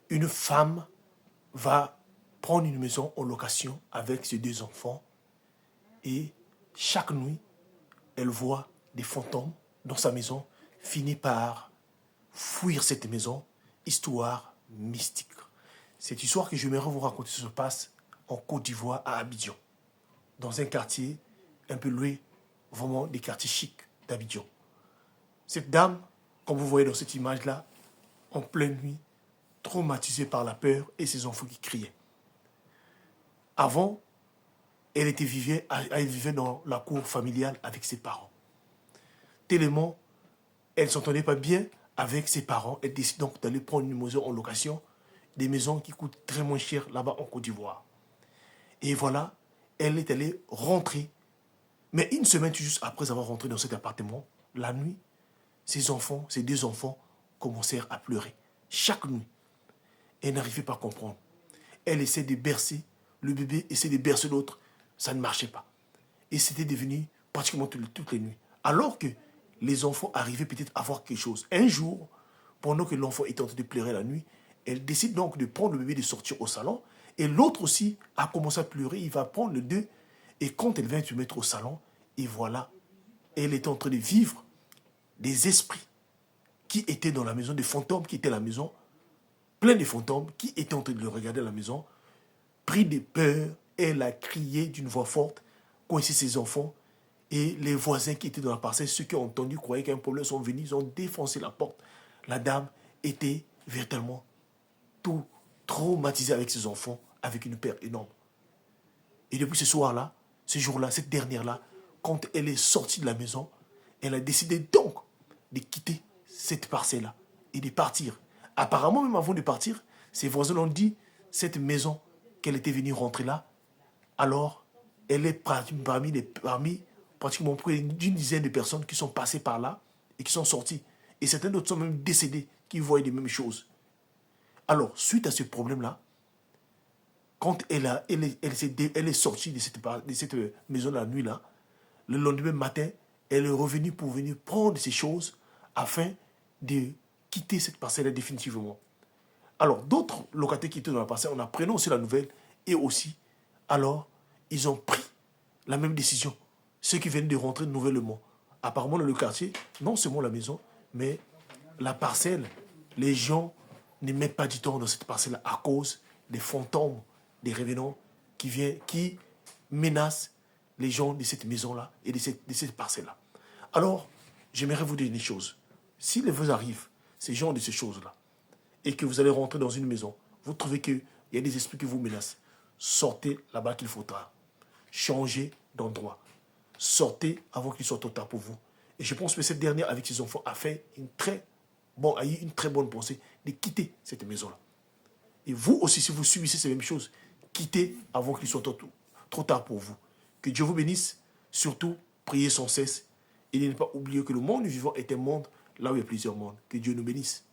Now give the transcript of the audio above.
une femme va prendre une maison en location avec ses 2 enfants et chaque nuit, elle voit des fantômes dans sa maison, finit par fuir cette maison, histoire mystique. Cette histoire que j'aimerais vous raconter se passe en Côte d'Ivoire, à Abidjan, dans un quartier un peu loué, vraiment des quartiers chics d'Abidjan. Cette dame, comme vous voyez dans cette image-là, en pleine nuit, traumatisée par la peur et ses enfants qui criaient. Avant, elle vivait dans la cour familiale avec ses parents. Tellement, elle ne s'entendait pas bien avec ses parents. Elle décide donc d'aller prendre une maison en location, des maisons qui coûtent très moins cher là-bas en Côte d'Ivoire. Et voilà, elle est allée rentrer. Mais une semaine juste après avoir rentré dans cet appartement, la nuit, ses 2 enfants, commencèrent à pleurer. Chaque nuit. Elle n'arrivait pas à comprendre. Elle essaie de bercer, le bébé essaie de bercer l'autre. Ça ne marchait pas. Et c'était devenu pratiquement toutes les nuits. Alors que les enfants arrivaient peut-être à voir quelque chose. Un jour, pendant que l'enfant était en train de pleurer la nuit, elle décide donc de prendre le bébé et de sortir au salon. Et l'autre aussi a commencé à pleurer. Il va prendre les 2. Et quand elle vient se mettre au salon, et voilà, elle est en train de vivre des esprits qui étaient dans la maison, des fantômes qui étaient dans la maison, plein de fantômes qui étaient en train de le regarder à la maison. Pris de peur, elle a crié d'une voix forte, coincé ses enfants. Et les voisins qui étaient dans la parcelle, ceux qui ont entendu, croyaient qu'il y a un problème, sont venus, ils ont défoncé la porte. La dame était véritablement tout traumatisée avec ses enfants, avec une peur énorme. Et depuis ce soir-là, ce jour-là, cette dernière-là, quand elle est sortie de la maison, elle a décidé donc de quitter cette parcelle-là et de partir. Apparemment, même avant de partir, ses voisins ont dit, cette maison qu'elle était venue rentrer là, alors elle est parmi pratiquement près d'une dizaine de personnes qui sont passées par là et qui sont sorties. Et certains d'autres sont même décédés, qui voient les mêmes choses. Alors, suite à ce problème-là, quand elle est sortie de cette maison la nuit-là, le lendemain matin, elle est revenue pour venir prendre ces choses afin de quitter cette parcelle définitivement. Alors, d'autres locataires qui étaient dans la parcelle, on apprenant aussi la nouvelle, et aussi, alors, ils ont pris la même décision. Ceux qui viennent de rentrer nouvellement. Apparemment, dans le quartier, non seulement la maison, mais la parcelle, les gens ne mettent pas du temps dans cette parcelle à cause des fantômes, des revenants qui menacent les gens de cette maison-là et de cette parcelle-là. Alors, j'aimerais vous dire une chose. S'il vous arrive, ces gens de ces choses-là, et que vous allez rentrer dans une maison, vous trouvez qu'il y a des esprits qui vous menacent, sortez là-bas qu'il faudra. Changez d'endroit. Sortez avant qu'il soit trop tard pour vous. Et je pense que cette dernière, avec ses enfants, a eu une très bonne pensée de quitter cette maison-là. Et vous aussi, si vous subissez ces mêmes choses, quittez avant qu'il soit trop tard pour vous. Que Dieu vous bénisse. Surtout, priez sans cesse. Et ne pas oublier que le monde vivant est un monde là où il y a plusieurs mondes. Que Dieu nous bénisse.